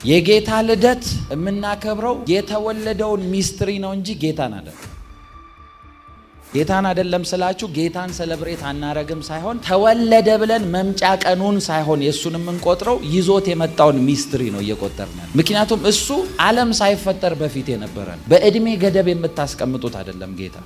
የጌታ ልደት የምናከብረው የተወለደውን ሚስትሪ ነው እንጂ ጌታን አይደለም። ጌታን አይደለም ስላችሁ ጌታን ሰለብሬት አናረግም ሳይሆን ተወለደ ብለን መምጫ ቀኑን ሳይሆን የሱን የምንቆጥረው ይዞት የመጣውን ሚስትሪ ነው እየቆጠርን። ምክንያቱም እሱ ዓለም ሳይፈጠር በፊት የነበረ ነው። በእድሜ ገደብ የምታስቀምጡት አይደለም ጌታ።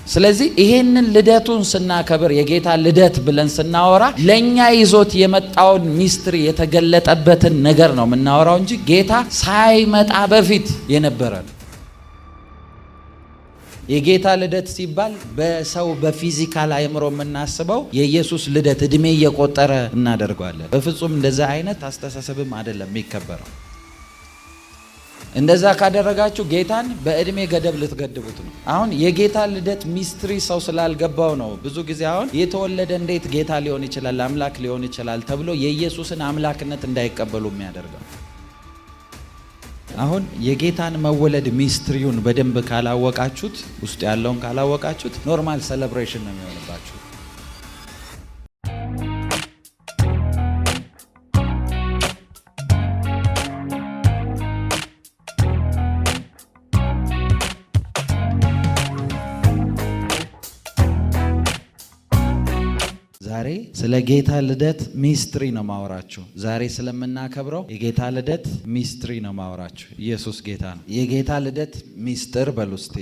ስለዚህ ይሄንን ልደቱን ስናከብር የጌታ ልደት ብለን ስናወራ ለኛ ይዞት የመጣውን ሚስትሪ የተገለጠበትን ነገር ነው የምናወራው እንጂ ጌታ ሳይመጣ በፊት የነበረ ነው። የጌታ ልደት ሲባል በሰው በፊዚካል አእምሮ የምናስበው የኢየሱስ ልደት እድሜ እየቆጠረ እናደርገዋለን። በፍጹም እንደዛ አይነት አስተሳሰብም አይደለም የሚከበረው። እንደዛ ካደረጋችሁ ጌታን በእድሜ ገደብ ልትገድቡት ነው። አሁን የጌታ ልደት ሚስትሪ ሰው ስላልገባው ነው ብዙ ጊዜ አሁን የተወለደ እንዴት ጌታ ሊሆን ይችላል አምላክ ሊሆን ይችላል ተብሎ የኢየሱስን አምላክነት እንዳይቀበሉ የሚያደርገው። አሁን የጌታን መወለድ ሚስትሪውን በደንብ ካላወቃችሁት፣ ውስጥ ያለውን ካላወቃችሁት ኖርማል ሴሌብሬሽን ነው የሚሆንባችሁ። ዛሬ ስለ ጌታ ልደት ሚስትሪ ነው ማወራችሁ። ዛሬ ስለምናከብረው የጌታ ልደት ሚስትሪ ነው ማወራችሁ። ኢየሱስ ጌታ ነው። የጌታ ልደት ሚስጥር በሉ እስቲ።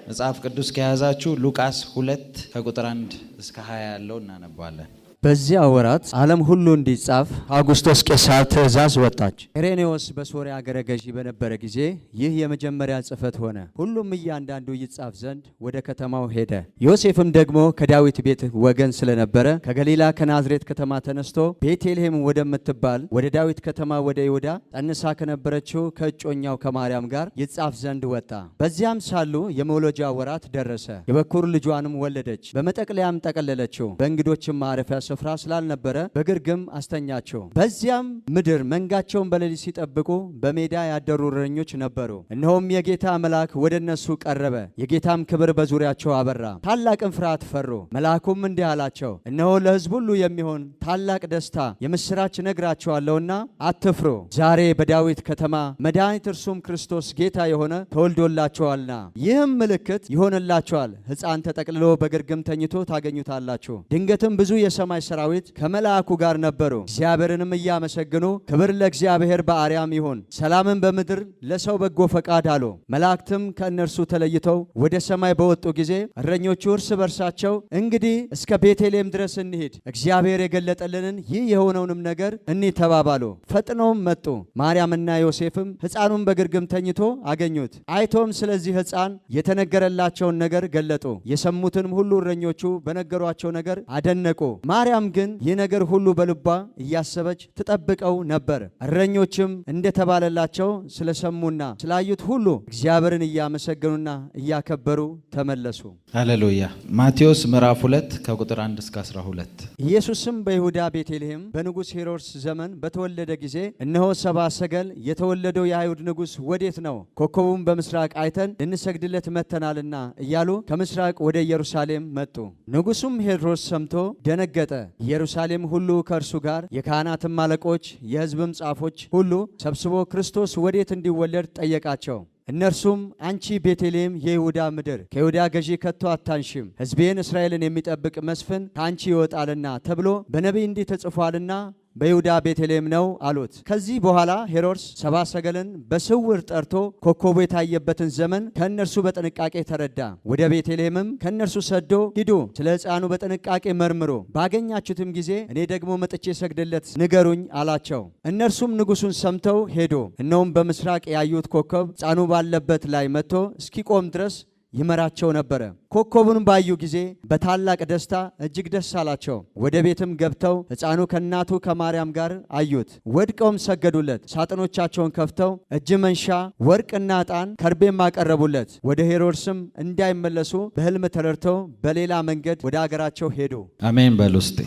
መጽሐፍ ቅዱስ ከያዛችሁ ሉቃስ 2 ከቁጥር 1 እስከ 20 ያለው እናነባለን። በዚያ ወራት ዓለም ሁሉ እንዲጻፍ አውግስጦስ ቄሳር ትእዛዝ ወጣች። ኢሬኔዎስ በሶርያ አገረ ገዢ በነበረ ጊዜ ይህ የመጀመሪያ ጽሕፈት ሆነ። ሁሉም እያንዳንዱ ይጻፍ ዘንድ ወደ ከተማው ሄደ። ዮሴፍም ደግሞ ከዳዊት ቤት ወገን ስለነበረ ከገሊላ ከናዝሬት ከተማ ተነስቶ ቤተልሔም ወደምትባል ወደ ዳዊት ከተማ ወደ ይሁዳ ጸንሳ ከነበረችው ከእጮኛው ከማርያም ጋር ይጻፍ ዘንድ ወጣ። በዚያም ሳሉ የመውለጃ ወራት ደረሰ። የበኩር ልጇንም ወለደች። በመጠቅለያም ጠቀለለችው። በእንግዶችም ማረፊያ ስፍራ ስላልነበረ በግርግም አስተኛቸው። በዚያም ምድር መንጋቸውን በሌሊት ሲጠብቁ በሜዳ ያደሩ እረኞች ነበሩ። እነሆም የጌታ መልአክ ወደ እነሱ ቀረበ፣ የጌታም ክብር በዙሪያቸው አበራ። ታላቅም ፍርሃት ፈሩ። መልአኩም እንዲህ አላቸው፣ እነሆ ለሕዝብ ሁሉ የሚሆን ታላቅ ደስታ የምስራች ነግራቸዋለሁና አትፍሩ። ዛሬ በዳዊት ከተማ መድኃኒት እርሱም ክርስቶስ ጌታ የሆነ ተወልዶላቸዋልና። ይህም ምልክት ይሆንላቸዋል፣ ሕፃን ተጠቅልሎ በግርግም ተኝቶ ታገኙታላችሁ። ድንገትም ብዙ የሰማይ ሰራዊት ከመልአኩ ጋር ነበሩ፣ እግዚአብሔርንም እያመሰግኑ ክብር ለእግዚአብሔር በአርያም ይሁን፣ ሰላምን በምድር ለሰው በጎ ፈቃድ አሉ። መላእክትም ከእነርሱ ተለይተው ወደ ሰማይ በወጡ ጊዜ እረኞቹ እርስ በርሳቸው እንግዲህ እስከ ቤተልሔም ድረስ እንሂድ፣ እግዚአብሔር የገለጠልንን ይህ የሆነውንም ነገር እንይ ተባባሉ። ፈጥነውም መጡ። ማርያምና ዮሴፍም ሕፃኑን በግርግም ተኝቶ አገኙት። አይቶም ስለዚህ ሕፃን የተነገረላቸውን ነገር ገለጡ። የሰሙትንም ሁሉ እረኞቹ በነገሯቸው ነገር አደነቁ። ማርያም ግን ይህ ነገር ሁሉ በልቧ እያሰበች ትጠብቀው ነበር። እረኞችም እንደተባለላቸው ስለሰሙና ስላዩት ሁሉ እግዚአብሔርን እያመሰገኑና እያከበሩ ተመለሱ። ሃሌሉያ። ማቴዎስ ምዕራፍ 2 ከቁጥር 1 እስከ 12። ኢየሱስም በይሁዳ ቤተልሔም በንጉሥ ሄሮድስ ዘመን በተወለደ ጊዜ እነሆ ሰብአ ሰገል የተወለደው የአይሁድ ንጉሥ ወዴት ነው? ኮከቡን በምስራቅ አይተን ልንሰግድለት መጥተናልና እያሉ ከምስራቅ ወደ ኢየሩሳሌም መጡ። ንጉሡም ሄሮድስ ሰምቶ ደነገጠ። ኢየሩሳሌም ሁሉ ከእርሱ ጋር የካህናትም አለቆች የሕዝብም ጻፎች ሁሉ ሰብስቦ ክርስቶስ ወዴት እንዲወለድ ጠየቃቸው። እነርሱም አንቺ ቤተልሔም የይሁዳ ምድር ከይሁዳ ገዢ ከቶ አታንሽም፣ ሕዝቤን እስራኤልን የሚጠብቅ መስፍን ከአንቺ ይወጣልና ተብሎ በነቢይ እንዲህ ተጽፏልና በይሁዳ ቤተልሔም ነው አሉት። ከዚህ በኋላ ሄሮድስ ሰብአ ሰገልን በስውር ጠርቶ ኮከቡ የታየበትን ዘመን ከእነርሱ በጥንቃቄ ተረዳ። ወደ ቤተልሔምም ከእነርሱ ሰዶ ሂዱ፣ ስለ ሕፃኑ በጥንቃቄ መርምሮ ባገኛችሁትም ጊዜ እኔ ደግሞ መጥቼ ሰግድለት ንገሩኝ አላቸው። እነርሱም ንጉሡን ሰምተው ሄዱ። እነሆም በምስራቅ ያዩት ኮከብ ሕፃኑ ባለበት ላይ መጥቶ እስኪቆም ድረስ ይመራቸው ነበረ። ኮከቡን ባዩ ጊዜ በታላቅ ደስታ እጅግ ደስ አላቸው። ወደ ቤትም ገብተው ሕፃኑ ከእናቱ ከማርያም ጋር አዩት። ወድቀውም ሰገዱለት። ሳጥኖቻቸውን ከፍተው እጅ መንሻ ወርቅና ዕጣን ከርቤም አቀረቡለት። ወደ ሄሮድስም እንዳይመለሱ በሕልም ተረድተው በሌላ መንገድ ወደ አገራቸው ሄዱ። አሜን በሉ እስቲ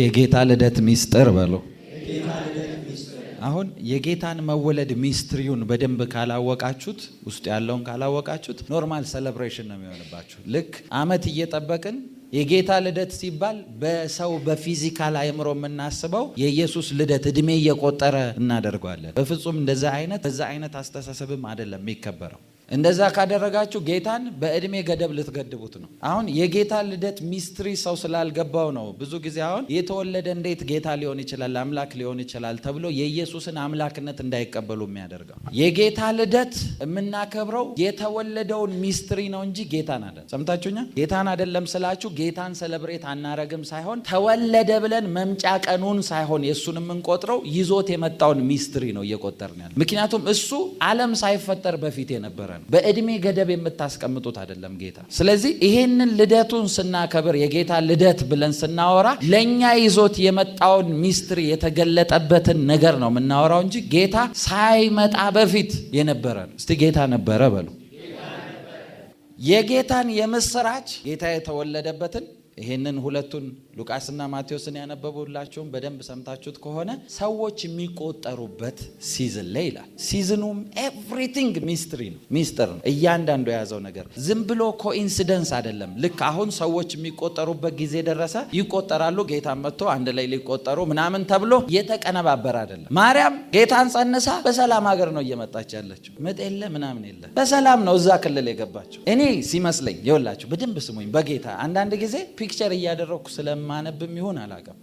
የጌታ ልደት ሚስጥር በሉ። አሁን የጌታን መወለድ ሚስትሪውን በደንብ ካላወቃችሁት፣ ውስጥ ያለውን ካላወቃችሁት ኖርማል ሴሌብሬሽን ነው የሚሆንባችሁ። ልክ አመት እየጠበቅን የጌታ ልደት ሲባል በሰው በፊዚካል አእምሮ የምናስበው የኢየሱስ ልደት እድሜ እየቆጠረ እናደርገዋለን። በፍጹም በዛ አይነት አስተሳሰብም አይደለም የሚከበረው። እንደዛ ካደረጋችሁ ጌታን በእድሜ ገደብ ልትገድቡት ነው። አሁን የጌታ ልደት ሚስትሪ ሰው ስላልገባው ነው ብዙ ጊዜ አሁን የተወለደ እንዴት ጌታ ሊሆን ይችላል አምላክ ሊሆን ይችላል ተብሎ የኢየሱስን አምላክነት እንዳይቀበሉ የሚያደርገው። የጌታ ልደት የምናከብረው የተወለደውን ሚስትሪ ነው እንጂ ጌታን አይደለም። ሰምታችሁኛል? ጌታን አይደለም ስላችሁ ጌታን ሰለብሬት አናረግም ሳይሆን ተወለደ ብለን መምጫ ቀኑን ሳይሆን የእሱን የምንቆጥረው ይዞት የመጣውን ሚስትሪ ነው እየቆጠርን ያለ። ምክንያቱም እሱ ዓለም ሳይፈጠር በፊት የነበረ ነው። በእድሜ ገደብ የምታስቀምጡት አይደለም ጌታ። ስለዚህ ይሄንን ልደቱን ስናከብር የጌታ ልደት ብለን ስናወራ ለኛ ይዞት የመጣውን ሚስትሪ የተገለጠበትን ነገር ነው የምናወራው እንጂ ጌታ ሳይመጣ በፊት የነበረ ነው። እስቲ ጌታ ነበረ በሉ። የጌታን የምስራች ጌታ የተወለደበትን ይሄንን ሁለቱን ሉቃስና ማቴዎስን ያነበቡላችሁም በደንብ ሰምታችሁት ከሆነ ሰዎች የሚቆጠሩበት ሲዝን ላይ ይላል። ሲዝኑም ኤቭሪቲንግ ሚስትሪ ነው፣ ሚስጥር ነው። እያንዳንዱ የያዘው ነገር ዝም ብሎ ኮኢንሲደንስ አይደለም። ልክ አሁን ሰዎች የሚቆጠሩበት ጊዜ ደረሰ ይቆጠራሉ፣ ጌታ መጥቶ አንድ ላይ ሊቆጠሩ ምናምን ተብሎ የተቀነባበረ አይደለም። ማርያም ጌታን ጸንሳ በሰላም ሀገር ነው እየመጣች ያለችው። ምጥ የለ ምናምን የለ፣ በሰላም ነው እዛ ክልል የገባችው። እኔ ሲመስለኝ ይኸውላችሁ በደንብ ስሙኝ፣ በጌታ አንዳንድ ጊዜ ፒክቸር እያደረኩ ስለማነብም ይሆን አላውቅም።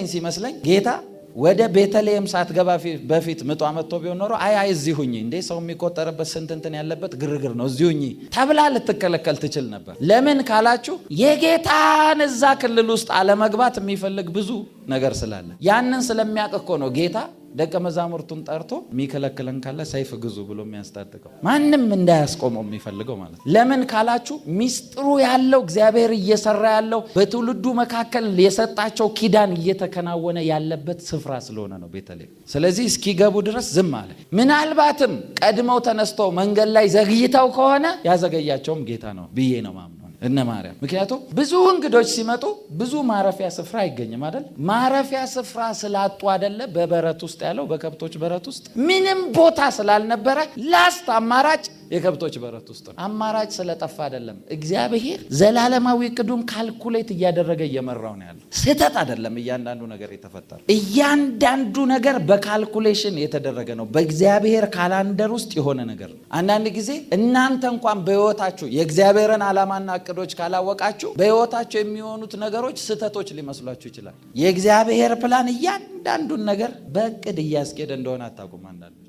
ሲመስለኝ ጌታ ወደ ቤተልሔም ሳትገባ በፊት ምጧ መጥቶ ቢሆን ኖሮ አይ እዚህ ሁኚ እንዴ ሰው የሚቆጠርበት ስንት እንትን ያለበት ግርግር ነው እዚህ ሁኚ ተብላ ልትከለከል ትችል ነበር። ለምን ካላችሁ የጌታን እዛ ክልል ውስጥ አለመግባት የሚፈልግ ብዙ ነገር ስላለ ያንን ስለሚያውቅ እኮ ነው ጌታ ደቀ መዛሙርቱን ጠርቶ የሚከለክለን ካለ ሰይፍ ግዙ ብሎ የሚያስታጥቀው ማንም እንዳያስቆመው የሚፈልገው ማለት ነው። ለምን ካላችሁ ሚስጥሩ ያለው እግዚአብሔር እየሰራ ያለው በትውልዱ መካከል የሰጣቸው ኪዳን እየተከናወነ ያለበት ስፍራ ስለሆነ ነው ቤተልሔም። ስለዚህ እስኪገቡ ድረስ ዝም አለ። ምናልባትም ቀድመው ተነስተው መንገድ ላይ ዘግይተው ከሆነ ያዘገያቸውም ጌታ ነው ብዬ ነው ማምነው እነ ማርያም። ምክንያቱም ብዙ እንግዶች ሲመጡ ብዙ ማረፊያ ስፍራ አይገኝም አይደል? ማረፊያ ስፍራ ስላጡ አይደለ? በበረት ውስጥ ያለው በከብቶች በረት ውስጥ ምንም ቦታ ስላልነበረ ላስት አማራጭ የከብቶች በረት ውስጥ ነው። አማራጭ ስለጠፋ አይደለም። እግዚአብሔር ዘላለማዊ ቅዱም ካልኩሌት እያደረገ እየመራው ነው ያለው። ስህተት አይደለም። እያንዳንዱ ነገር የተፈጠረ እያንዳንዱ ነገር በካልኩሌሽን የተደረገ ነው። በእግዚአብሔር ካላንደር ውስጥ የሆነ ነገር ነው። አንዳንድ ጊዜ እናንተ እንኳን በህይወታችሁ የእግዚአብሔርን ዓላማና እቅዶች ካላወቃችሁ በህይወታችሁ የሚሆኑት ነገሮች ስህተቶች ሊመስሏችሁ ይችላል። የእግዚአብሔር ፕላን እያንዳንዱን ነገር በእቅድ እያስኬደ እንደሆነ አታውቁም። አንዳንዶቻችሁ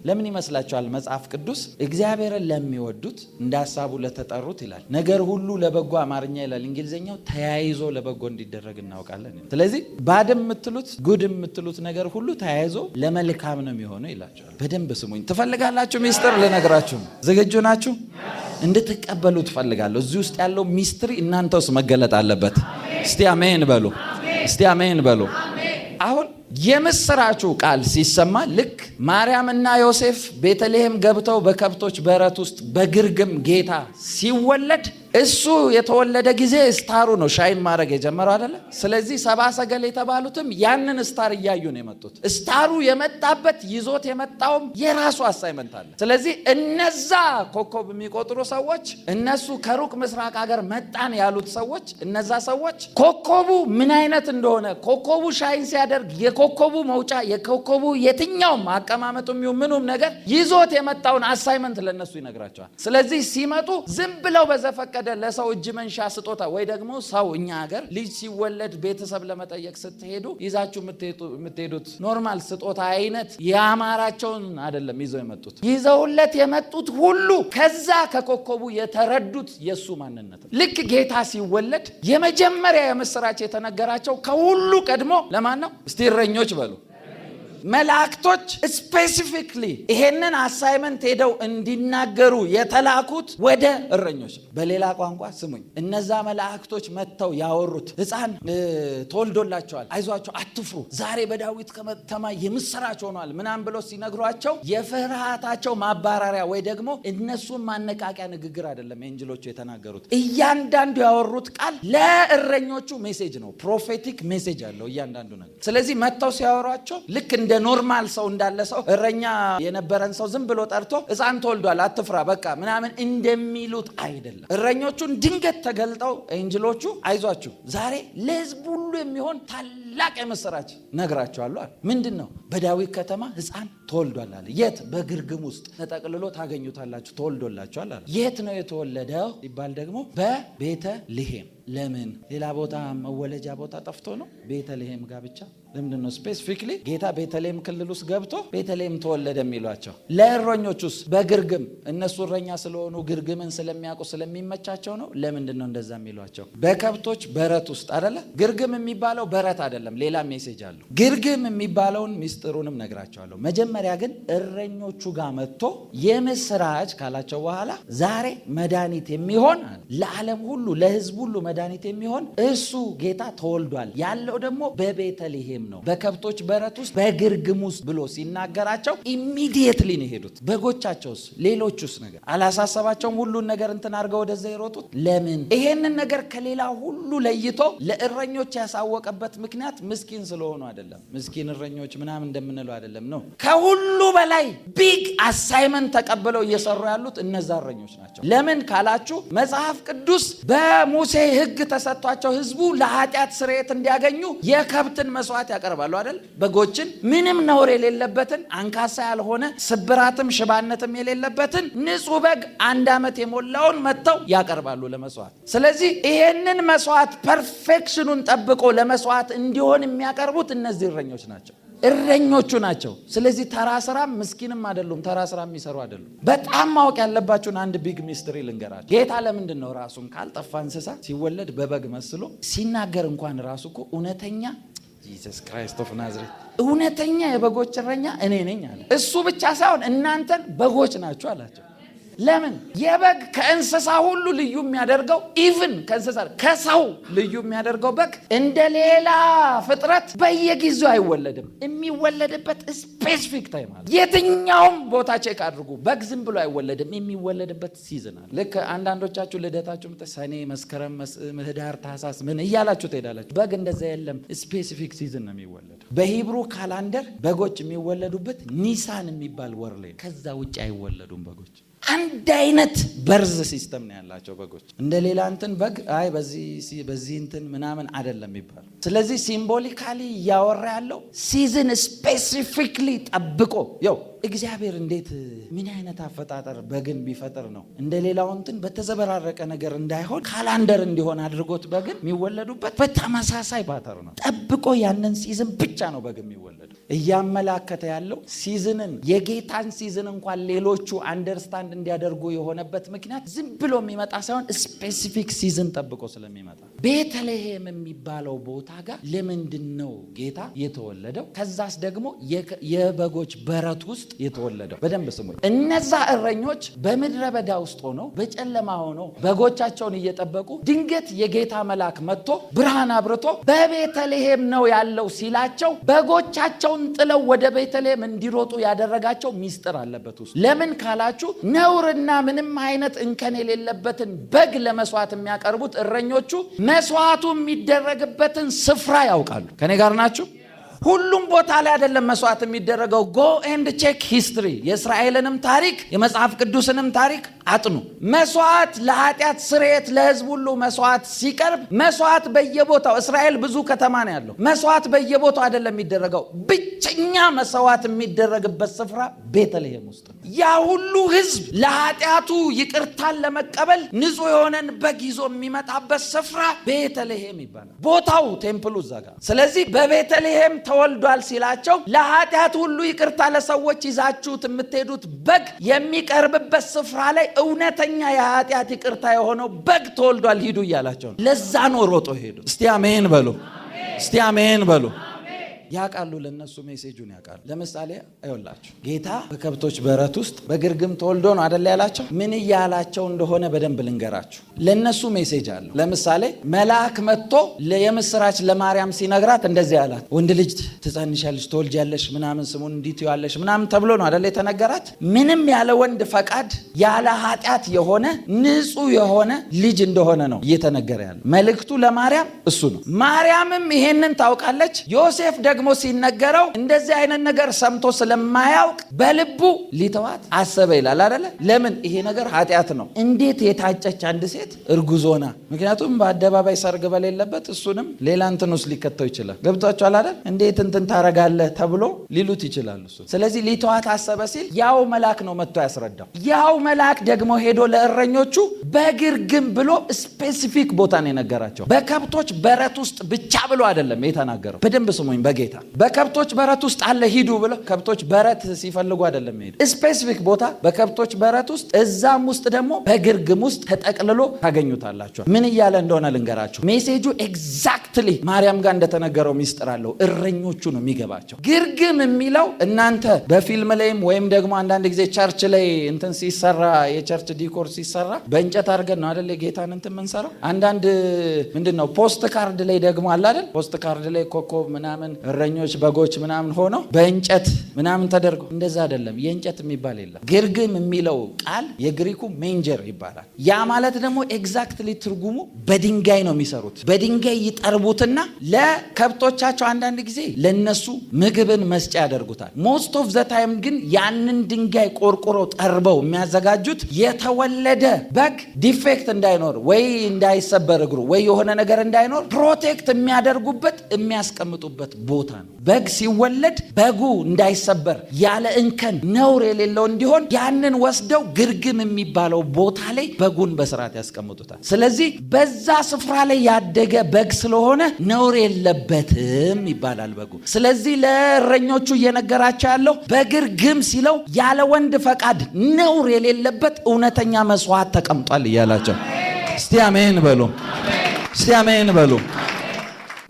ለምን ይመስላችኋል? መጽሐፍ ቅዱስ እግዚአብሔርን ለሚወዱት እንደ ሐሳቡ ለተጠሩት ይላል። ነገር ሁሉ ለበጎ አማርኛ ይላል እንግሊዝኛው ተያይዞ ለበጎ እንዲደረግ እናውቃለን። ስለዚህ ባድም የምትሉት ጉድ የምትሉት ነገር ሁሉ ተያይዞ ለመልካም ነው የሚሆነው ይላቸዋል። በደንብ ስሙኝ። ትፈልጋላችሁ? ሚስጥር ልነግራችሁ። ዝግጁ ናችሁ? እንድትቀበሉ ትፈልጋለሁ። እዚህ ውስጥ ያለው ሚስትሪ እናንተ ውስጥ መገለጥ አለበት። እስቲ አሜን በሉ። እስቲ አሜን በሉ። አሁን የምስራቹ ቃል ሲሰማ ልክ ማርያምና ዮሴፍ ቤተልሔም ገብተው በከብቶች በረት ውስጥ በግርግም ጌታ ሲወለድ እሱ የተወለደ ጊዜ ስታሩ ነው ሻይን ማድረግ የጀመረው አይደለ? ስለዚህ ሰባ ሰገል የተባሉትም ያንን ስታር እያዩ ነው የመጡት። ስታሩ የመጣበት ይዞት የመጣውም የራሱ አሳይመንት አለ። ስለዚህ እነዛ ኮከብ የሚቆጥሩ ሰዎች፣ እነሱ ከሩቅ ምስራቅ ሀገር መጣን ያሉት ሰዎች፣ እነዛ ሰዎች ኮከቡ ምን አይነት እንደሆነ ኮከቡ ሻይን ሲያደርግ የኮከቡ መውጫ የኮከቡ የትኛውም አቀማመጡ ምኑም ነገር ይዞት የመጣውን አሳይመንት ለነሱ ይነግራቸዋል። ስለዚህ ሲመጡ ዝም ብለው በዘፈቀደ ለሰው እጅ መንሻ ስጦታ ወይ ደግሞ ሰው እኛ ሀገር ልጅ ሲወለድ ቤተሰብ ለመጠየቅ ስትሄዱ ይዛችሁ የምትሄዱት ኖርማል ስጦታ አይነት ያማራቸውን አይደለም ይዘው የመጡት። ይዘውለት የመጡት ሁሉ ከዛ ከኮከቡ የተረዱት የሱ ማንነት። ልክ ጌታ ሲወለድ የመጀመሪያ የምስራች የተነገራቸው ከሁሉ ቀድሞ ለማን ነው? እስቲ እረኞች በሉ። መላእክቶች ስፔሲፊክሊ ይሄንን አሳይመንት ሄደው እንዲናገሩ የተላኩት ወደ እረኞች። በሌላ ቋንቋ ስሙኝ፣ እነዛ መላእክቶች መጥተው ያወሩት ሕፃን ተወልዶላቸዋል፣ አይዟቸው አትፍሩ፣ ዛሬ በዳዊት ከተማ የምስራች ሆኗል ምናምን ብሎ ሲነግሯቸው የፍርሃታቸው ማባራሪያ ወይ ደግሞ እነሱን ማነቃቂያ ንግግር አይደለም ኤንጅሎቹ የተናገሩት። እያንዳንዱ ያወሩት ቃል ለእረኞቹ ሜሴጅ ነው። ፕሮፌቲክ ሜሴጅ አለው እያንዳንዱ ነገር። ስለዚህ መጥተው ሲያወሯቸው ልክ እንደ ኖርማል ሰው እንዳለ ሰው እረኛ የነበረን ሰው ዝም ብሎ ጠርቶ ሕፃን ተወልዷል አትፍራ በቃ ምናምን እንደሚሉት አይደለም። እረኞቹን ድንገት ተገልጠው ኤንጅሎቹ አይዟችሁ ዛሬ ለሕዝብ ሁሉ የሚሆን ታላቅ የምስራች ነግራቸዋለሁ አለ። ምንድነው? በዳዊት ከተማ ሕፃን ተወልዷል አለ። የት? በግርግም ውስጥ ተጠቅልሎ ታገኙታላችሁ፣ ተወልዶላችኋል አለ። የት ነው የተወለደው ሲባል ደግሞ በቤተልሔም። ለምን? ሌላ ቦታ መወለጃ ቦታ ጠፍቶ ነው? ቤተልሔም ጋር ብቻ ለምንድን ነው ስፔሲፊክሊ ጌታ ቤተልሔም ክልል ውስጥ ገብቶ ቤተልሔም ተወለደ የሚሏቸው? ለእረኞቹስ በግርግም እነሱ እረኛ ስለሆኑ ግርግምን ስለሚያውቁ ስለሚመቻቸው ነው? ለምንድን ነው እንደዛ የሚሏቸው? በከብቶች በረት ውስጥ አይደለ? ግርግም የሚባለው በረት አይደለም፣ ሌላ ሜሴጅ አለው። ግርግም የሚባለውን ሚስጥሩንም ነግራቸዋለሁ። መጀመሪያ ግን እረኞቹ ጋር መጥቶ የምስራች ካላቸው በኋላ ዛሬ መድኃኒት የሚሆን ለዓለም ሁሉ ለሕዝብ ሁሉ መድኃኒት የሚሆን እሱ ጌታ ተወልዷል ያለው ደግሞ በቤተልሔም ነው፣ በከብቶች በረት ውስጥ በግርግም ውስጥ ብሎ ሲናገራቸው ኢሚዲየትሊ ነው የሄዱት። በጎቻቸውስ ሌሎቹስ ነገር አላሳሰባቸውም? ሁሉን ነገር እንትን አድርገው ወደዛ የሮጡት ለምን? ይሄንን ነገር ከሌላ ሁሉ ለይቶ ለእረኞች ያሳወቀበት ምክንያት ምስኪን ስለሆኑ አይደለም። ምስኪን እረኞች ምናምን እንደምንለው አይደለም ነው። ከሁሉ በላይ ቢግ አሳይመንት ተቀብለው እየሰሩ ያሉት እነዛ እረኞች ናቸው። ለምን ካላችሁ መጽሐፍ ቅዱስ በሙሴ ሕግ ተሰጥቷቸው ህዝቡ ለኃጢአት ስርየት እንዲያገኙ የከብትን መስዋዕት ያቀርባሉ አይደል? በጎችን ምንም ነውር የሌለበትን አንካሳ ያልሆነ ስብራትም ሽባነትም የሌለበትን ንጹህ በግ 1 ዓመት የሞላውን መጥተው ያቀርባሉ ለመስዋዕት። ስለዚህ ይሄንን መስዋዕት ፐርፌክሽኑን ጠብቆ ለመስዋዕት እንዲሆን የሚያቀርቡት እነዚህ እረኞች ናቸው፣ እረኞቹ ናቸው። ስለዚህ ተራ ስራ ምስኪንም አይደሉም፣ ተራ ስራ የሚሰሩ አይደሉም። በጣም ማወቅ ያለባችሁን አንድ ቢግ ሚስትሪ ልንገራችሁ። ጌታ ለምንድን ነው ራሱን ካልጠፋ እንስሳ ሲወለድ በበግ መስሎ ሲናገር እንኳን ራሱ እኮ እውነተኛ ጂሰስ ክራይስት ኦፍ ናዝሬት እውነተኛ የበጎች እረኛ እኔ ነኝ አለ። እሱ ብቻ ሳይሆን እናንተን በጎች ናችሁ አላቸው። ለምን? የበግ ከእንስሳ ሁሉ ልዩ የሚያደርገው ኢቭን ከእንስሳ ከሰው ልዩ የሚያደርገው በግ እንደ ሌላ ፍጥረት በየጊዜው አይወለድም። የሚወለድበት ስፔሲፊክ ታይም አለ። የትኛውም ቦታ ቼክ አድርጉ። በግ ዝም ብሎ አይወለድም። የሚወለድበት ሲዝን አለ። ልክ አንዳንዶቻችሁ ልደታችሁ ሰኔ፣ መስከረም፣ ህዳር፣ ታህሳስ ምን እያላችሁ ትሄዳላችሁ። በግ እንደዛ የለም። ስፔሲፊክ ሲዝን ነው የሚወለድ። በሂብሩ ካላንደር በጎች የሚወለዱበት ኒሳን የሚባል ወር ላይ፣ ከዛ ውጭ አይወለዱም በጎች። አንድ አይነት በርዝ ሲስተም ነው ያላቸው በጎች። እንደ ሌላ እንትን በግ አይ በዚህ እንትን ምናምን አይደለም ይባል። ስለዚህ ሲምቦሊካሊ እያወራ ያለው ሲዝን ስፔሲፊክሊ ጠብቆ ያው እግዚአብሔር እንዴት ምን አይነት አፈጣጠር በግን ቢፈጥር ነው እንደ ሌላው እንትን በተዘበራረቀ ነገር እንዳይሆን ካላንደር እንዲሆን አድርጎት በግን የሚወለዱበት በተመሳሳይ ፓተር ነው ጠብቆ ያንን ሲዝን ብቻ ነው በግ የሚወለዱ። እያመላከተ ያለው ሲዝንን የጌታን ሲዝን እንኳን ሌሎቹ አንደርስታንድ እንዲያደርጉ የሆነበት ምክንያት ዝም ብሎ የሚመጣ ሳይሆን ስፔሲፊክ ሲዝን ጠብቆ ስለሚመጣ። ቤተልሔም የሚባለው ቦታ ጋር ለምንድን ነው ጌታ የተወለደው? ከዛስ ደግሞ የበጎች በረት ውስጥ የተወለደው? በደንብ ስሙ። እነዛ እረኞች በምድረ በዳ ውስጥ ሆነው በጨለማ ሆነው በጎቻቸውን እየጠበቁ ድንገት የጌታ መልአክ መጥቶ ብርሃን አብርቶ በቤተልሔም ነው ያለው ሲላቸው በጎቻቸውን ጥለው ወደ ቤተልሔም እንዲሮጡ ያደረጋቸው ሚስጥር አለበት ውስጥ። ለምን ካላችሁ ነውርና ምንም አይነት እንከን የሌለበትን በግ ለመስዋዕት የሚያቀርቡት እረኞቹ መስዋዕቱ የሚደረግበትን ስፍራ ያውቃሉ። ከኔ ጋር ናችሁ? ሁሉም ቦታ ላይ አይደለም መስዋዕት የሚደረገው። ጎ ኤንድ ቼክ ሂስትሪ፣ የእስራኤልንም ታሪክ የመጽሐፍ ቅዱስንም ታሪክ አጥኑ። መስዋዕት ለኃጢአት ስርየት ለህዝብ ሁሉ መስዋዕት ሲቀርብ መስዋዕት በየቦታው፣ እስራኤል ብዙ ከተማ ነው ያለው። መስዋዕት በየቦታው አይደለም የሚደረገው። ብቸኛ መስዋዕት የሚደረግበት ስፍራ ቤተልሔም ውስጥ ነው። ያ ሁሉ ህዝብ ለኃጢአቱ ይቅርታን ለመቀበል ንጹህ የሆነን በግ ይዞ የሚመጣበት ስፍራ ቤተልሔም ይባላል። ቦታው ቴምፕሉ እዛ ጋር። ስለዚህ በቤተልሔም ተወልዷል ሲላቸው ለኃጢአት ሁሉ ይቅርታ ለሰዎች ይዛችሁት የምትሄዱት በግ የሚቀርብበት ስፍራ ላይ እውነተኛ የኃጢአት ይቅርታ የሆነው በግ ተወልዷል ሂዱ እያላቸው ነው። ለዛ ነው ሮጦ ሄዱ። እስቲ አሜን በሉ። እስቲ አሜን በሉ። ያውቃሉ፣ ለነሱ ሜሴጁን ያውቃሉ። ለምሳሌ አይወላችሁ ጌታ በከብቶች በረት ውስጥ በግርግም ተወልዶ ነው አይደል ያላቸው። ምን እያላቸው እንደሆነ በደንብ ልንገራችሁ። ለነሱ ሜሴጅ አለ። ለምሳሌ መልአክ መጥቶ የምስራች ለማርያም ሲነግራት እንደዚህ አላት፣ ወንድ ልጅ ትጸንሻለሽ፣ ትወልጃለሽ፣ ምናምን ስሙን እንዲህ ትይዋለሽ ምናምን ተብሎ ነው አይደል የተነገራት። ምንም ያለ ወንድ ፈቃድ ያለ ኃጢአት የሆነ ንጹህ የሆነ ልጅ እንደሆነ ነው እየተነገረ ያለ። መልእክቱ ለማርያም እሱ ነው። ማርያምም ይሄንን ታውቃለች። ዮሴፍ ደግሞ ሲነገረው እንደዚህ አይነት ነገር ሰምቶ ስለማያውቅ በልቡ ሊተዋት አሰበ ይላል አይደለ? ለምን? ይሄ ነገር ኃጢአት ነው። እንዴት የታጨች አንድ ሴት እርጉዞና፣ ምክንያቱም በአደባባይ ሰርግ በሌለበት እሱንም ሌላ እንትን ውስጥ ሊከተው ይችላል። ገብቷችኋል አይደል? እንዴት እንትን ታረጋለህ ተብሎ ሊሉት ይችላሉ እሱ። ስለዚህ ሊተዋት አሰበ ሲል ያው መልአክ ነው መጥቶ ያስረዳው። ያው መልአክ ደግሞ ሄዶ ለእረኞቹ በግርግም ብሎ ስፔሲፊክ ቦታ ነው የነገራቸው። በከብቶች በረት ውስጥ ብቻ ብሎ አይደለም የተናገረው። በደንብ ስሙኝ በጌታ። በከብቶች በረት ውስጥ አለ ሂዱ ብሎ ከብቶች በረት ሲፈልጉ አይደለም ሄዱ። ስፔሲፊክ ቦታ በከብቶች በረት ውስጥ፣ እዛም ውስጥ ደግሞ በግርግም ውስጥ ተጠቅልሎ ታገኙታላችሁ። ምን እያለ እንደሆነ ልንገራችሁ። ሜሴጁ ኤግዛክትሊ ማርያም ጋር እንደተነገረው ሚስጥር አለው። እረኞቹ ነው የሚገባቸው። ግርግም የሚለው እናንተ በፊልም ላይም ወይም ደግሞ አንዳንድ ጊዜ ቸርች ላይ እንትን ሲሰራ የቸርች ዲኮር ሲሰራ በእንጨት አድርገን ነው አይደል ጌታን እንትን የምንሰራው። አንዳንድ ምንድነው ፖስት ካርድ ላይ ደግሞ አለ አይደል? ፖስት ካርድ ላይ ኮከብ ምናምን እረኞች በጎች ምናምን ሆነው በእንጨት ምናምን ተደርጎ፣ እንደዛ አይደለም። የእንጨት የሚባል የለም። ግርግም የሚለው ቃል የግሪኩ ሜንጀር ይባላል። ያ ማለት ደግሞ ኤግዛክትሊ ትርጉሙ በድንጋይ ነው የሚሰሩት። በድንጋይ ይጠርቡትና ለከብቶቻቸው አንዳንድ ጊዜ ለነሱ ምግብን መስጫ ያደርጉታል። ሞስት ኦፍ ዘ ታይም ግን ያንን ድንጋይ ቆርቆሮ ጠርበው የሚያዘጋጁት የተወለደ በግ ዲፌክት እንዳይኖር ወይ እንዳይሰበር እግሩ ወይ የሆነ ነገር እንዳይኖር ፕሮቴክት የሚያደርጉበት የሚያስቀምጡበት ቦታ ነው። በግ ሲወለድ በጉ እንዳይሰበር ያለ እንከን ነውር የሌለው እንዲሆን ያንን ወስደው ግርግም የሚባለው ቦታ ላይ በጉን በስርዓት ያስቀምጡታል። ስለዚህ በዛ ስፍራ ላይ ያደገ በግ ስለሆነ ነውር የለበትም ይባላል በጉ። ስለዚህ ለእረኞቹ እየነገራቸው ያለው በግርግም ሲለው ያለ ወንድ ፈቃድ ነውር የሌለበት እውነተኛ መስዋዕት ተቀምጧል እያላቸው። እስቲ አሜን በሉ፣ እስቲ አሜን በሉ።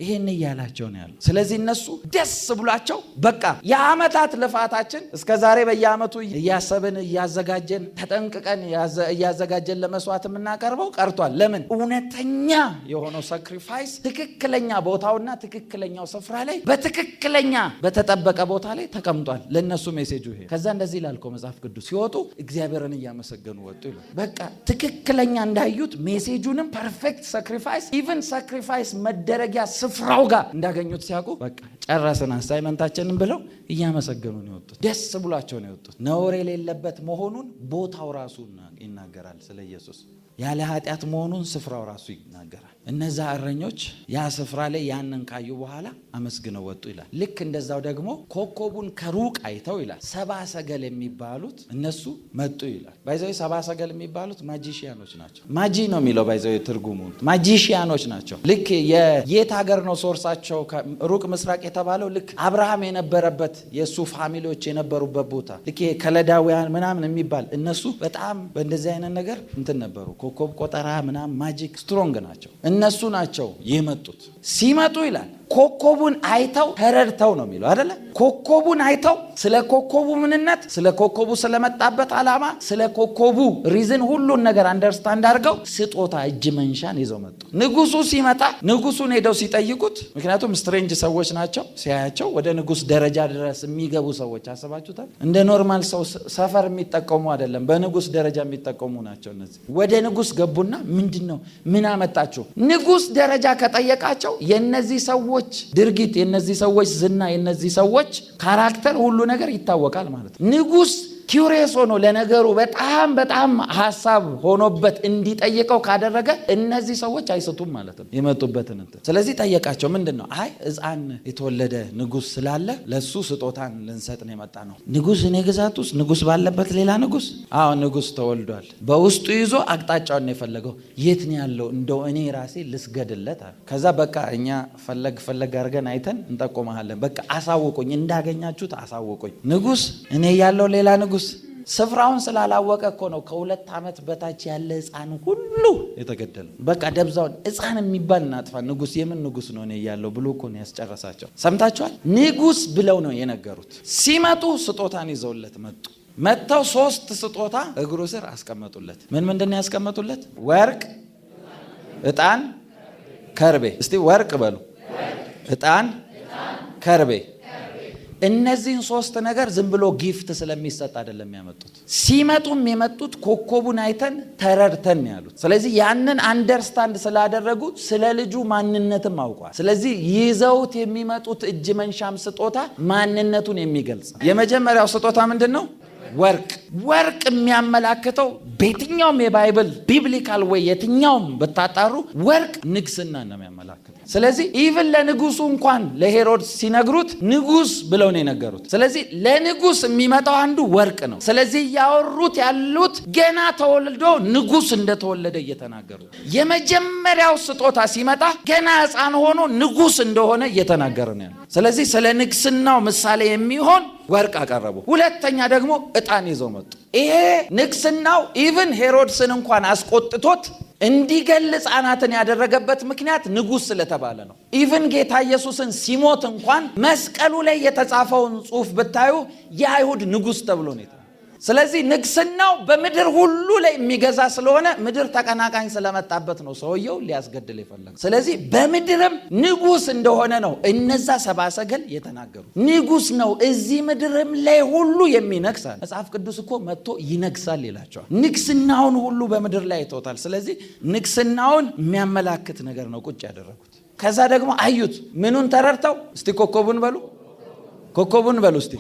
ይሄን እያላቸው ነው ያለው። ስለዚህ እነሱ ደስ ብሏቸው በቃ የዓመታት ልፋታችን እስከ ዛሬ በየዓመቱ እያሰብን እያዘጋጀን ተጠንቅቀን እያዘጋጀን ለመስዋዕት የምናቀርበው ቀርቷል። ለምን? እውነተኛ የሆነው ሳክሪፋይስ ትክክለኛ ቦታውና ትክክለኛው ስፍራ ላይ በትክክለኛ በተጠበቀ ቦታ ላይ ተቀምጧል። ለነሱ ሜሴጁ ይሄ። ከዛ እንደዚህ ይላል እኮ መጽሐፍ ቅዱስ ሲወጡ እግዚአብሔርን እያመሰገኑ ወጡ ይላል። በቃ ትክክለኛ እንዳዩት ሜሴጁንም ፐርፌክት ሳክሪፋይስ ኢቭን ሳክሪፋይስ መደረጊያ ስፍራው ጋር እንዳገኙት ሲያውቁ በቃ ጨረስን አሳይመንታችንን ብለው እያመሰገኑ ነው የወጡት። ደስ ብሏቸው ነው የወጡት። ነውር የሌለበት መሆኑን ቦታው ራሱ ይናገራል። ስለ ኢየሱስ ያለ ኃጢአት መሆኑን ስፍራው ራሱ ይናገራል። እነዛ እረኞች ያ ስፍራ ላይ ያንን ካዩ በኋላ አመስግነው ወጡ ይላል። ልክ እንደዛው ደግሞ ኮከቡን ከሩቅ አይተው ይላል ሰባ ሰገል የሚባሉት እነሱ መጡ ይላል። ባይዘው ሰባ ሰገል የሚባሉት ማጂሺያኖች ናቸው። ማጂ ነው የሚለው ባይዘው ትርጉሙ ማጂሺያኖች ናቸው። ልክ የት ሀገር ነው ሶርሳቸው? ሩቅ ምስራቅ የተባለው ልክ አብርሃም የነበረበት የእሱ ፋሚሊዎች የነበሩበት ቦታ ልክ ከለዳውያን ምናምን የሚባል እነሱ በጣም በእንደዚህ አይነት ነገር እንትን ነበሩ። ኮከብ ቆጠራ ምናምን ማጂክ ስትሮንግ ናቸው። እነሱ ናቸው የመጡት። ሲመጡ ይላል ኮከቡን አይተው ተረድተው ነው የሚለው አይደለ? ኮከቡን አይተው ስለ ኮከቡ ምንነት፣ ስለ ኮከቡ ስለመጣበት ዓላማ፣ ስለ ኮከቡ ሪዝን ሁሉን ነገር አንደርስታንድ አድርገው ስጦታ እጅ መንሻን ይዘው መጡ። ንጉሱ ሲመጣ ንጉሱን ሄደው ሲጠይቁት፣ ምክንያቱም ስትሬንጅ ሰዎች ናቸው። ሲያያቸው ወደ ንጉስ ደረጃ ድረስ የሚገቡ ሰዎች አስባችሁታል? እንደ ኖርማል ሰው ሰፈር የሚጠቀሙ አይደለም፣ በንጉስ ደረጃ የሚጠቀሙ ናቸው። እነዚህ ወደ ንጉስ ገቡና ምንድነው ምን አመጣችሁ? ንጉስ ደረጃ ከጠየቃቸው የነዚህ ሰዎች ድርጊት፣ የነዚህ ሰዎች ዝና፣ የነዚህ ሰዎች ካራክተር ሁሉ ነገር ይታወቃል ማለት ነው። ንጉስ ኪውሪየስ ሆኖ ለነገሩ በጣም ሐሳብ ሆኖበት እንዲጠይቀው ካደረገ እነዚህ ሰዎች አይሰጡም ማለት ነው የመጡበትን እንትን። ስለዚህ ጠየቃቸው። ምንድነው? አይ ሕፃን የተወለደ ንጉስ ስላለ ለሱ ስጦታን ልንሰጥ ነው የመጣ ነው። ንጉስ እኔ ግዛት ውስጥ ንጉስ ባለበት ሌላ ንጉስ? አዎ ንጉስ ተወልዷል። በውስጡ ይዞ አቅጣጫውን ነው የፈለገው። የት ነው ያለው? እንደው እኔ ራሴ ልስገድለት አለ። ከዛ በቃ እኛ ፈለግ አድርገን አይተን እንጠቆማለን። በቃ አሳውቁኝ፣ እንዳገኛችሁት አሳውቁኝ። ንጉስ እኔ ያለው ሌላ ንጉስ ስፍራውን ስላላወቀ እኮ ነው ከ2 ዓመት በታች ያለ ሕፃን ሁሉ የተገደለ። በቃ ደብዛውን ሕፃን የሚባል እናጥፋ። ንጉስ የምን ንጉስ ነው እኔ ያለው ብሎ እኮ ነው ያስጨረሳቸው። ሰምታችኋል? ንጉስ ብለው ነው የነገሩት። ሲመጡ ስጦታን ይዘውለት መጡ። መጥተው 3 ስጦታ እግሩ ስር አስቀመጡለት። ምንድን ነው ያስቀመጡለት? ወርቅ፣ ዕጣን፣ ከርቤ። እስቲ ወርቅ በሉ፣ ዕጣን፣ ከርቤ። እነዚህን ሶስት ነገር ዝም ብሎ ጊፍት ስለሚሰጥ አይደለም ያመጡት። ሲመጡም የመጡት ኮከቡን አይተን ተረድተን ያሉት። ስለዚህ ያንን አንደርስታንድ ስላደረጉ ስለ ልጁ ማንነትም አውቋል። ስለዚህ ይዘውት የሚመጡት እጅ መንሻም ስጦታ ማንነቱን የሚገልጽ የመጀመሪያው ስጦታ ምንድን ነው? ወርቅ የሚያመላክተው በየትኛውም የባይብል ቢብሊካል ወይ የትኛውም ብታጣሩ ወርቅ ንግስና ነው የሚያመላክተው። ስለዚህ ኢቭን ለንጉሱ እንኳን ለሄሮድስ ሲነግሩት ንጉስ ብለው ነው የነገሩት። ስለዚህ ለንጉስ የሚመጣው አንዱ ወርቅ ነው። ስለዚህ ያወሩት ያሉት ገና ተወልዶ ንጉስ እንደተወለደ እየተናገሩ የመጀመሪያው ስጦታ ሲመጣ ገና ሕፃን ሆኖ ንጉስ እንደሆነ እየተናገረ ነው ያለው። ስለዚህ ስለ ንግስናው ምሳሌ የሚሆን ወርቅ አቀረቡ። ሁለተኛ ደግሞ ዕጣን ይዘው መጡ። ይሄ ንግስናው ኢቭን ሄሮድስን እንኳን አስቆጥቶት እንዲገል ሕፃናትን ያደረገበት ምክንያት ንጉስ ስለተባለ ነው። ኢቭን ጌታ ኢየሱስን ሲሞት እንኳን መስቀሉ ላይ የተጻፈውን ጽሑፍ ብታዩ የአይሁድ ንጉስ ተብሎ ነው። ስለዚህ ንግስናው በምድር ሁሉ ላይ የሚገዛ ስለሆነ ምድር ተቀናቃኝ ስለመጣበት ነው ሰውየው ሊያስገድል የፈለገው። ስለዚህ በምድርም ንጉስ እንደሆነ ነው እነዛ ሰብአ ሰገል የተናገሩት። ንጉስ ነው እዚህ ምድርም ላይ ሁሉ የሚነግሳል። መጽሐፍ ቅዱስ እኮ መጥቶ ይነግሳል ይላቸዋል። ንግስናውን ሁሉ በምድር ላይ አይቶታል። ስለዚህ ንግስናውን የሚያመላክት ነገር ነው ቁጭ ያደረጉት። ከዛ ደግሞ አዩት። ምኑን ተረድተው? እስቲ ኮከቡን በሉ እስቲ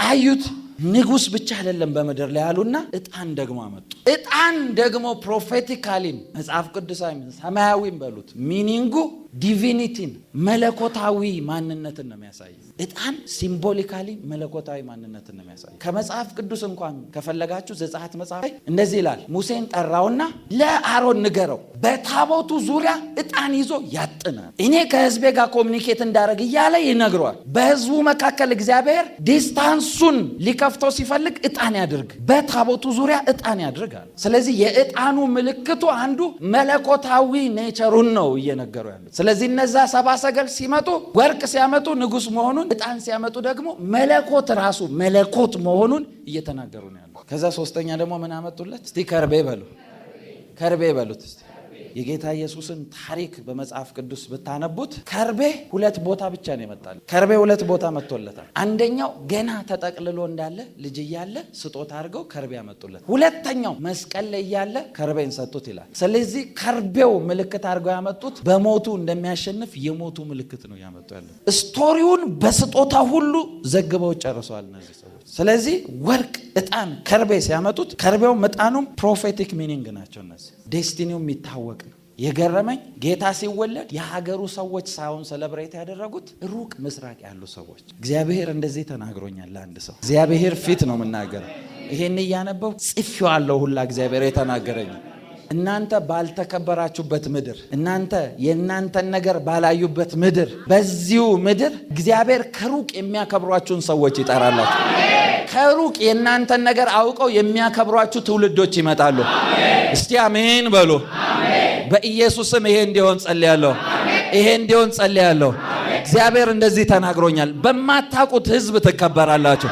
አዩት። ንጉስ ብቻ አይደለም በምድር ላይ ያሉና ዕጣን ደግሞ አመጡ። ዕጣን ደግሞ ፕሮፌቲካሊ መጽሐፍ ቅዱሳዊ ሰማያዊም በሉት ሚኒንጉ ዲቪኒቲን መለኮታዊ ማንነትን ነው የሚያሳየው። ዕጣን ሲምቦሊካሊ መለኮታዊ ማንነትን ነው የሚያሳየው። ከመጽሐፍ ቅዱስ እንኳን ከፈለጋችሁ ዘጸአት መጽሐፍ ላይ እንደዚህ ይላል። ሙሴን ጠራውና ለአሮን ንገረው በታቦቱ ዙሪያ ዕጣን ይዞ ያጥናል፣ እኔ ከህዝቤ ጋር ኮሚኒኬት እንዳደረግ እያለ ይነግረዋል። በህዝቡ መካከል እግዚአብሔር ዲስታንሱን ሊከፍተው ሲፈልግ ዕጣን ያድርግ፣ በታቦቱ ዙሪያ ዕጣን ያድርጋል። ስለዚህ የዕጣኑ ምልክቱ አንዱ መለኮታዊ ኔቸሩን ነው እየነገሩ ያሉት። ስለዚህ እነዛ ሰብአ ሰገል ሲመጡ ወርቅ ሲያመጡ ንጉስ መሆኑን፣ ዕጣን ሲያመጡ ደግሞ መለኮት ራሱ መለኮት መሆኑን እየተናገሩ ነው ያሉት። ከዛ ሶስተኛ ደግሞ ምን አመጡለት? እስቲ ከርቤ በሉት እስቲ። የጌታ ኢየሱስን ታሪክ በመጽሐፍ ቅዱስ ብታነቡት ከርቤ ሁለት ቦታ ብቻ ነው የመጣል። ከርቤ ሁለት ቦታ መጥቶለታል። አንደኛው ገና ተጠቅልሎ እንዳለ ልጅ እያለ ስጦታ አድርገው ከርቤ ያመጡለት። ሁለተኛው መስቀል ላይ እያለ ከርቤን ሰጡት ይላል። ስለዚህ ከርቤው ምልክት አድርገው ያመጡት በሞቱ እንደሚያሸንፍ የሞቱ ምልክት ነው ያመጡ ያለ። ስቶሪውን በስጦታ ሁሉ ዘግበው ጨርሰዋል እነዚህ ሰዎች። ስለዚህ ወርቅ፣ ዕጣን፣ ከርቤ ሲያመጡት ከርቤው ዕጣኑም ፕሮፌቲክ ሚኒንግ ናቸው። እነዚህ ዴስቲኒው የሚታወቅ ነው። የገረመኝ ጌታ ሲወለድ የሀገሩ ሰዎች ሳይሆን ሰለብሬት ያደረጉት ሩቅ ምስራቅ ያሉ ሰዎች። እግዚአብሔር እንደዚህ ተናግሮኛል። ለአንድ ሰው እግዚአብሔር ፊት ነው የምናገረው። ይሄን እያነበው ጽፌዋለሁ ሁላ እግዚአብሔር የተናገረኝ። እናንተ ባልተከበራችሁበት ምድር፣ እናንተ የእናንተን ነገር ባላዩበት ምድር፣ በዚሁ ምድር እግዚአብሔር ከሩቅ የሚያከብሯችሁን ሰዎች ይጠራላችሁ። ከሩቅ የእናንተን ነገር አውቀው የሚያከብሯችሁ ትውልዶች ይመጣሉ። እስቲ አሜን በሉ። በኢየሱስም ይሄ እንዲሆን ጸልያለሁ። እግዚአብሔር እንደዚህ ተናግሮኛል። በማታውቁት ሕዝብ ትከበራላችሁ።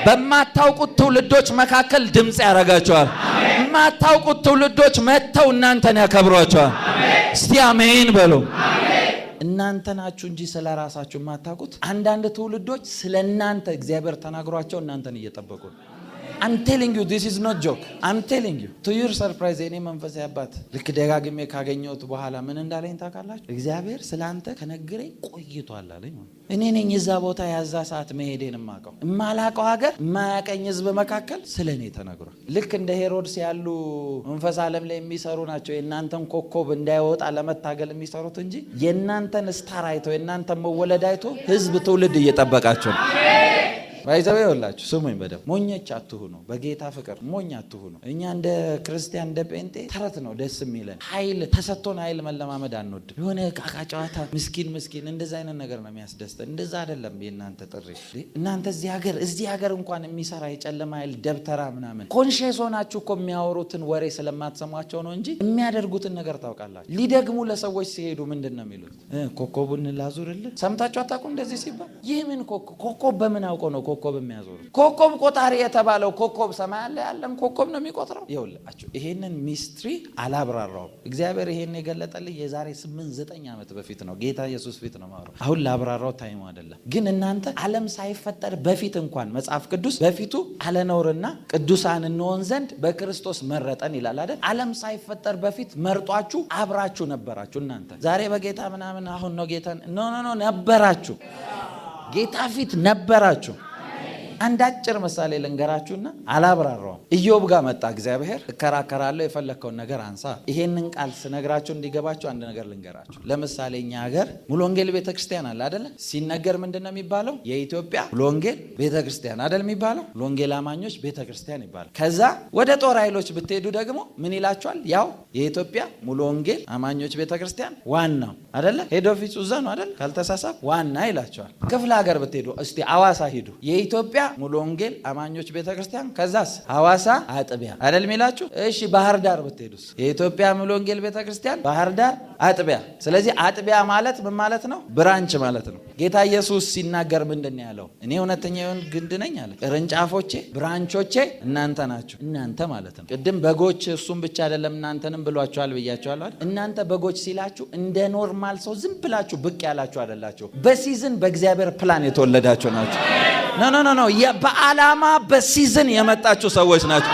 በማታውቁት ትውልዶች መካከል ድምፅ ያረጋቸዋል። የማታውቁት ትውልዶች መጥተው እናንተን ያከብሯቸዋል። እስቲ አሜን በሉ። እናንተ ናችሁ እንጂ ስለ ራሳችሁ የማታውቁት። አንዳንድ ትውልዶች ስለ እናንተ እግዚአብሔር ተናግሯቸው እናንተን እየጠበቁ ነው። I'm telling you, this is not joke. I'm telling you. To your surprise, እኔ መንፈሳዊ አባት ልክ ደጋግሜ ካገኘሁት በኋላ ምን እንዳለኝ ታውቃላችሁ? እግዚአብሔር ስላንተ ከነገረኝ ቆይቷል አለኝ። እኔ ነኝ እዛ ቦታ ያዛ ሰዓት መሄዴን የማውቀው። የማላውቀው ሀገር የማያውቀኝ ህዝብ መካከል ስለኔ ተነግሯል። ልክ እንደ ሄሮድስ ያሉ መንፈስ ዓለም ላይ የሚሰሩ ናቸው የእናንተን ኮከብ እንዳይወጣ ለመታገል የሚሰሩት እንጂ የእናንተን ስታር አይተው የእናንተን መወለድ አይቶ ህዝብ ትውልድ እየጠበቃቸው ነው። ባይዘው ይወላችሁ ስሙኝ በደም ሞኞች አትሁኑ። በጌታ ፍቅር ሞኝ አትሁኑ። እኛ እንደ ክርስቲያን እንደ ጴንጤ ተረት ነው ደስ የሚለን። ኃይል ተሰጥቶን ኃይል መለማመድ አንወድም። የሆነ ቃቃ ጨዋታ ምስኪን እንደዛ አይነት ነገር ነው የሚያስደስተን። እንደዛ አይደለም የእናንተ ጥሪ። እናንተ እዚህ ሀገር እንኳን የሚሰራ የጨለማ ኃይል ደብተራ ምናምን ኮንሽስ ሆናችሁ እኮ የሚያወሩትን ወሬ ስለማትሰሟቸው ነው እንጂ የሚያደርጉትን ነገር ታውቃላችሁ። ሊደግሙ ለሰዎች ሲሄዱ ምንድን ነው የሚሉት? ኮከቡን ላዙርልህ። ሰምታችሁ አታውቁ? እንደዚህ ሲባል ይህ ምን ኮከብ በምን አውቀው ነው ኮከብ የሚያዞሩ። ኮከብ ቆጣሪ የተባለው ኮከብ ሰማይ ላይ ያለን ኮከብ ነው የሚቆጥረው። ይኸውላችሁ ይሄንን ሚስትሪ አላብራራውም። እግዚአብሔር ይሄን የገለጠልኝ የዛሬ 8-9 ዓመት በፊት ነው። ጌታ ኢየሱስ ፊት ነው ማወራው። አሁን ላብራራው ታይሙ አይደለም። ግን እናንተ ዓለም ሳይፈጠር በፊት እንኳን መጽሐፍ ቅዱስ በፊቱ አለነውርና ቅዱሳን እንሆን ዘንድ በክርስቶስ መረጠን ይላል አይደል? ዓለም ሳይፈጠር በፊት መርጧችሁ አብራችሁ ነበራችሁ። እናንተ ዛሬ በጌታ ምናምን አሁን ነው ጌታ ኖ ነበራችሁ። ጌታ ፊት ነበራችሁ። አንድ አጭር ምሳሌ ልንገራችሁና አላብራራውም። ኢዮብ ጋር መጣ እግዚአብሔር። እከራከራለሁ፣ የፈለከውን ነገር አንሳ። ይሄንን ቃል ስነግራችሁ እንዲገባችሁ አንድ ነገር ልንገራችሁ። ለምሳሌ እኛ ሀገር ሙሉ ወንጌል ቤተክርስቲያን አለ አይደለ? ሲነገር ምንድነው የሚባለው? የኢትዮጵያ ሙሉ ወንጌል ቤተክርስቲያን አይደል የሚባለው? ሙሉ ወንጌል አማኞች ቤተክርስቲያን ይባላል። ከዛ ወደ ጦር ኃይሎች ብትሄዱ ደግሞ ምን ይላችኋል? ያው የኢትዮጵያ ሙሉ ወንጌል አማኞች ቤተክርስቲያን ዋናው አይደለ? ሄድ ኦፊሱ እዛ ነው አይደል? ካልተሳሳብ ዋና ይላችኋል። ክፍለ ሀገር ብትሄዱ እስቲ ሐዋሳ ሂዱ፣ የኢትዮጵያ ሙሉ ወንጌል አማኞች ቤተክርስቲያን፣ ከዛስ ሐዋሳ አጥቢያ አይደል ሚላችሁ? እሺ ባህር ዳር ብትሄዱስ? የኢትዮጵያ ሙሉ ወንጌል ቤተክርስቲያን ባህር ዳር አጥቢያ። ስለዚህ አጥቢያ ማለት ምን ማለት ነው? ብራንች ማለት ነው። ጌታ ኢየሱስ ሲናገር ምንድን ነው ያለው? እኔ እውነተኛ የወይን ግንድ ነኝ አለ። ቅርንጫፎቼ ብራንቾቼ እናንተ ናችሁ። እናንተ ማለት ነው ቅድም በጎች እሱም ብቻ አይደለም እናንተንም ብሏቸዋል ብያቸዋለሁ አይደል? እናንተ በጎች ሲላችሁ እንደ ኖርማል ሰው ዝም ብላችሁ ብቅ ያላችሁ አይደላችሁ። በሲዝን በእግዚአብሔር ፕላን የተወለዳችሁ ናችሁ። ኖ በዓላማ በሲዝን የመጣችሁ ሰዎች ናቸው።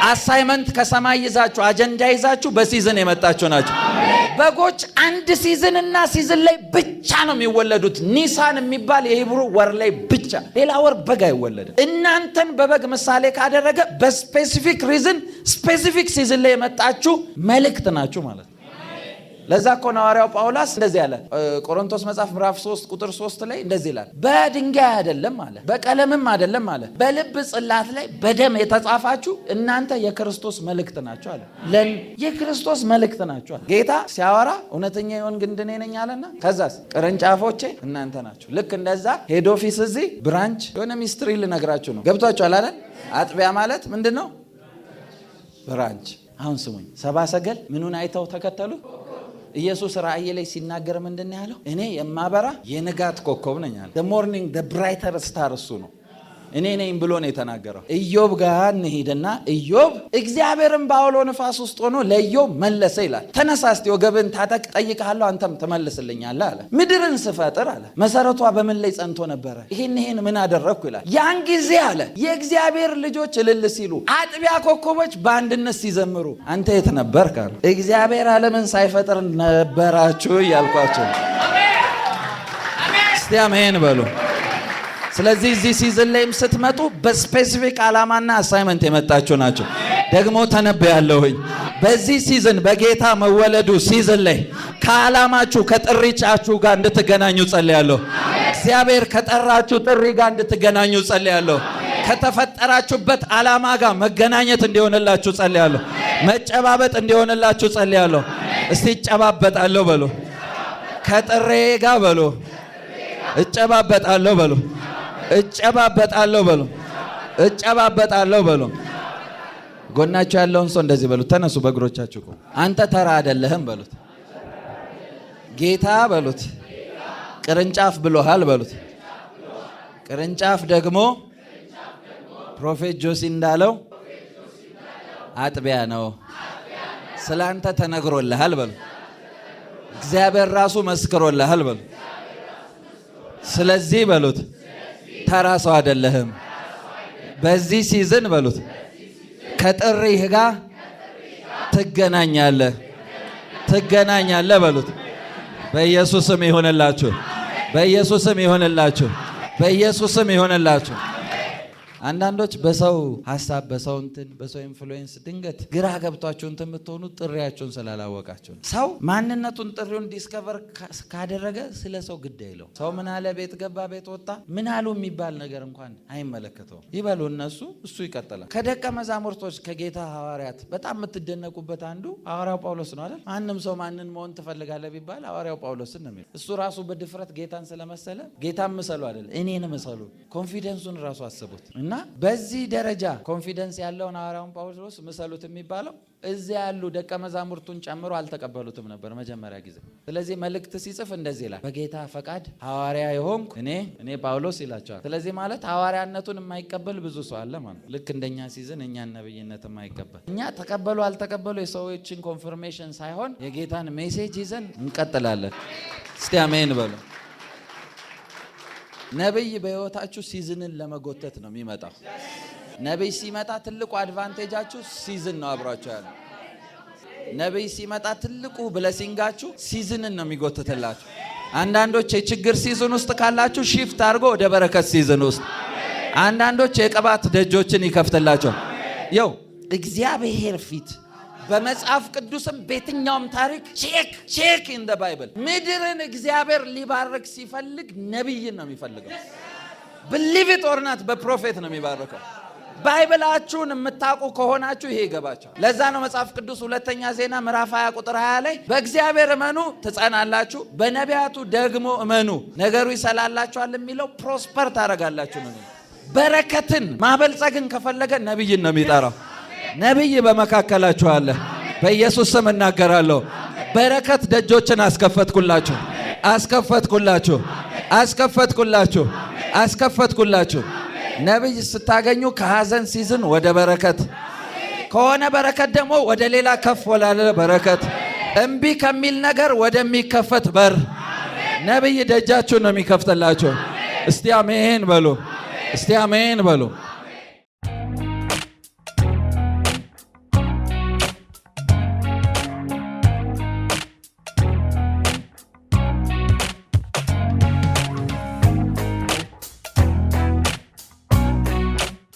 አሳይመንት ከሰማይ ይዛችሁ አጀንዳ ይዛችሁ በሲዝን የመጣችሁ ናቸው። በጎች አንድ ሲዝን እና ሲዝን ላይ ብቻ ነው የሚወለዱት። ኒሳን የሚባል የሂብሩ ወር ላይ ብቻ፣ ሌላ ወር በግ አይወለድም። እናንተን በበግ ምሳሌ ካደረገ በስፔሲፊክ ሪዝን ስፔሲፊክ ሲዝን ላይ የመጣችሁ መልእክት ናችሁ ማለት ነው። ለዛ እኮ ነው ሐዋርያው ጳውሎስ እንደዚህ ያለ ቆሮንቶስ መጽሐፍ ምዕራፍ 3 ቁጥር 3 ላይ እንደዚህ ይላል። በድንጋይ አይደለም አለ፣ በቀለምም አይደለም አለ፣ በልብ ጽላት ላይ በደም የተጻፋችሁ እናንተ የክርስቶስ መልእክት ናችሁ አለ። የክርስቶስ መልእክት ናችሁ አለ። ጌታ ሲያወራ እውነተኛ የወይን ግንድ እኔ ነኝ አለና ከዛስ ቅርንጫፎቼ እናንተ ናችሁ። ልክ እንደዛ ሄድ ኦፊስ እዚህ ብራንች የሆነ ሚስትሪ ልነግራችሁ ነው። ገብቷችኋል አይደል? አጥቢያ ማለት ምንድነው? ብራንች። አሁን ስሙኝ፣ ሰብአ ሰገል ምኑን አይተው ተከተሉ? ኢየሱስ ራእይ ላይ ሲናገር ምንድን ነው ያለው? እኔ የማበራ የንጋት ኮከብ ነኝ አለ። the morning the brighter star እሱ ነው፣ እኔ ነኝ ብሎ ነው የተናገረው። ኢዮብ ጋር እንሂድና ኢዮብ እግዚአብሔርን በአውሎ ንፋስ ውስጥ ሆኖ ለኢዮብ መለሰ ይላል። ተነሳ እስቲ ወገብን ታጠቅ፣ ጠይቅሃለሁ አንተም ትመልስልኛለህ አለ። ምድርን ስፈጥር አለ መሰረቷ በምን ላይ ጸንቶ ነበረ? ይሄን ምን አደረግኩ ይላል። ያን ጊዜ አለ የእግዚአብሔር ልጆች እልል ሲሉ፣ አጥቢያ ኮከቦች በአንድነት ሲዘምሩ አንተ የት ነበርክ አለ። እግዚአብሔር ዓለምን ሳይፈጥር ነበራችሁ እያልኳቸው። እስቲ አሜን በሉ። ስለዚህ እዚህ ሲዝን ላይም ስትመጡ በስፔሲፊክ ዓላማና አሳይመንት የመጣችሁ ናቸው። ደግሞ ተነበያለሁኝ በዚህ ሲዝን በጌታ መወለዱ ሲዝን ላይ ከዓላማችሁ ከጥሪቻችሁ ጋር እንድትገናኙ ጸልያለሁ። እግዚአብሔር ከጠራችሁ ጥሪ ጋር እንድትገናኙ ጸልያለሁ። ከተፈጠራችሁበት ዓላማ ጋር መገናኘት እንዲሆንላችሁ ጸልያለሁ። መጨባበጥ እንዲሆንላችሁ ጸልያለሁ። እስቲ እጨባበጣለሁ በሉ። ከጥሬ ጋር በሉ። እጨባበጣለሁ በሉ። እጨባበጣለሁ በሉ። እጨባበጣለሁ በሉ። ጎናችሁ ያለውን ሰው እንደዚህ በሉት። ተነሱ በእግሮቻችሁ ቆሙ። አንተ ተራ አይደለህም በሉት። ጌታ በሉት ቅርንጫፍ ብሎሃል በሉት። ቅርንጫፍ ደግሞ ፕሮፌት ጆሲ እንዳለው አጥቢያ ነው። ስላንተ ተነግሮልሃል በሉት። እግዚአብሔር ራሱ መስክሮልሃል በሉት። ስለዚህ በሉት ተራ ሰው አይደለህም። በዚህ ሲዝን በሉት ከጥሪህ ጋር ትገናኛለህ በሉት። በኢየሱስም ይሆንላችሁ፣ በኢየሱስም ይሆንላችሁ፣ በኢየሱስም ይሆንላችሁ። አንዳንዶች በሰው ሐሳብ በሰው ኢንፍሉዌንስ ድንገት ግራ ገብቷችሁ የምትሆኑት ጥሪያችሁን ስላላወቃችሁ። ሰው ማንነቱን ጥሪውን ዲስከቨር ካደረገ ስለ ሰው ግድ አይለው። ሰው ምን አለ፣ ቤት ገባ፣ ቤት ወጣ፣ ምን አሉ የሚባል ነገር እንኳን አይመለከተውም። ይበሉ እነሱ፣ እሱ ይቀጥላል። ከደቀ መዛሙርቶች ከጌታ ሐዋርያት በጣም የምትደነቁበት አንዱ ሐዋርያው ጳውሎስ ነው አይደል? ማንም ሰው ማንን መሆን ትፈልጋለህ ቢባል ሐዋርያው ጳውሎስን ነው የሚለው። እሱ ራሱ በድፍረት ጌታን ስለመሰለ ጌታን ምሰሉ አይደል፣ እኔን ምሰሉ። ኮንፊደንሱን ራሱ አስቡት። እና በዚህ ደረጃ ኮንፊደንስ ያለውን ሐዋርያውን ጳውሎስ ምሰሉት የሚባለው እዚያ ያሉ ደቀ መዛሙርቱን ጨምሮ አልተቀበሉትም ነበር መጀመሪያ ጊዜ። ስለዚህ መልእክት ሲጽፍ እንደዚህ ይላል፣ በጌታ ፈቃድ ሐዋርያ የሆንኩ እኔ ጳውሎስ ይላቸዋል። ስለዚህ ማለት ሐዋርያነቱን የማይቀበል ብዙ ሰው አለ ማለት ነው። ልክ እንደኛ ሲዝን እኛን ነብይነት የማይቀበል እኛ ተቀበሉ አልተቀበሉ የሰዎችን ኮንፈርሜሽን ሳይሆን የጌታን ሜሴጅ ይዘን እንቀጥላለን። እስቲ አሜን በሉ። ነብይ በህይወታችሁ ሲዝንን ለመጎተት ነው የሚመጣው። ነብይ ሲመጣ ትልቁ አድቫንቴጃችሁ ሲዝን ነው አብሯችሁ ያለው። ነብይ ሲመጣ ትልቁ ብለሲንጋችሁ ሲዝንን ነው የሚጎትትላችሁ። አንዳንዶች የችግር ሲዝን ውስጥ ካላችሁ ሺፍት አድርጎ ወደ በረከት ሲዝን ውስጥ፣ አንዳንዶች የቅባት ደጆችን ይከፍትላቸዋል። ይው እግዚአብሔር ፊት በመጽሐፍ ቅዱስም በየትኛውም ታሪክ ቼክ ኢን ዘ ባይብል ምድርን እግዚአብሔር ሊባርክ ሲፈልግ ነብይን ነው የሚፈልገው። believe it or not በፕሮፌት ነው የሚባርከው። ባይብላችሁን የምታውቁ ከሆናችሁ ይሄ ይገባችኋል። ለዛ ነው መጽሐፍ ቅዱስ ሁለተኛ ዜና ምዕራፍ 20 ቁጥር 20 ላይ በእግዚአብሔር እመኑ ትጸናላችሁ፣ በነቢያቱ ደግሞ እመኑ ነገሩ ይሰላላችኋል የሚለው ፕሮስፐር ታደርጋላችሁ ነው። በረከትን ማበልጸግን ከፈለገ ነብይን ነው የሚጠራው። ነብይ በመካከላችሁ አለ። በኢየሱስ ስም እናገራለሁ። በረከት ደጆችን አስከፈትኩላችሁ። ነብይ ስታገኙ ከሐዘን ሲዝን ወደ በረከት፣ ከሆነ በረከት ደግሞ ወደ ሌላ ከፍ ወላለ በረከት፣ እምቢ ከሚል ነገር ወደሚከፈት በር ነብይ ደጃችሁን ነው የሚከፍትላችሁ። እስቲ አሜን በሉ።